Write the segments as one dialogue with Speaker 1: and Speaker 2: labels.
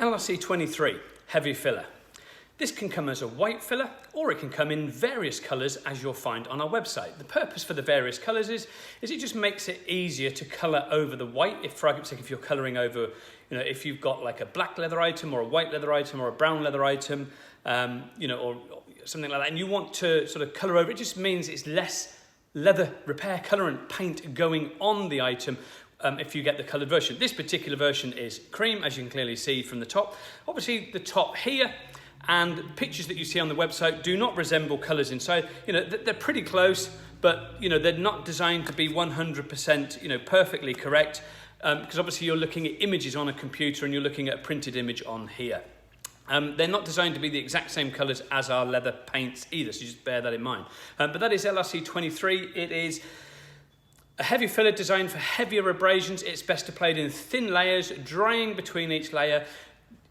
Speaker 1: LRC23 heavy filler. This can come as a white filler or it can come in various colours as you'll find on our website. The purpose for the various colours is it just makes it easier to colour over the white. If, for argument's sake, if you're colouring over, if you've got like a black leather item or a white leather item or a brown leather item, or something like that, and you want to sort of colour over, it just means it's less leather repair colourant paint going on the item if you get the coloured version. This particular version is cream, as you can clearly see from the top. Obviously the top here and the pictures that you see on the website do not resemble colours inside. They're pretty close, but they're not designed to be 100% perfectly correct, because obviously you're looking at images on a computer and you're looking at a printed image on here. They're not designed to be the exact same colours as our leather paints either, so just bear that in mind. But that is LRC23. It is a heavy filler designed for heavier abrasions. It's best applied in thin layers, drying between each layer.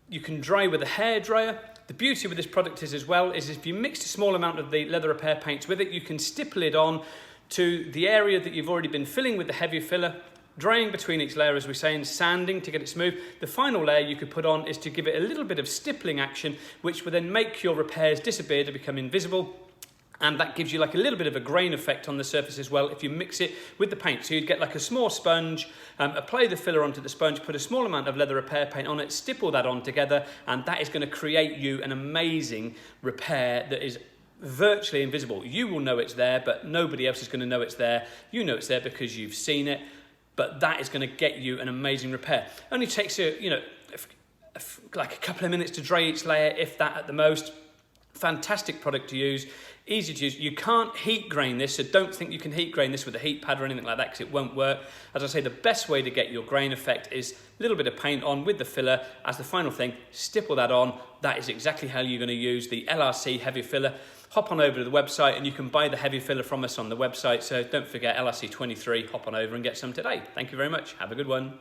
Speaker 1: You can dry with a hairdryer. The beauty with this product is if you mix a small amount of the leather repair paints with it, you can stipple it on to the area that you've already been filling with the heavy filler, drying between each layer, as we say, and sanding to get it smooth. The final layer you could put on is to give it a little bit of stippling action, which will then make your repairs disappear to become invisible. And that gives you like a little bit of a grain effect on the surface as well if you mix it with the paint. So you'd get like a small sponge, apply the filler onto the sponge, put a small amount of leather repair paint on it, stipple that on together, and that is going to create you an amazing repair that is virtually invisible. You will know it's there, but nobody else is going to know it's there. You know it's there because you've seen it, but that is going to get you an amazing repair. Only takes like a couple of minutes to dry each layer, if that at the most. Fantastic product to use, easy to use. You can't heat grain this, so don't think you can heat grain this with a heat pad or anything like that, because it won't work. As I say, the best way to get your grain effect is a little bit of paint on with the filler. As the final thing, stipple that on. That is exactly how you're going to use the LRC heavy filler. Hop on over to the website and you can buy the heavy filler from us on the website. So don't forget LRC23, hop on over and get some today. Thank you very much. Have a good one.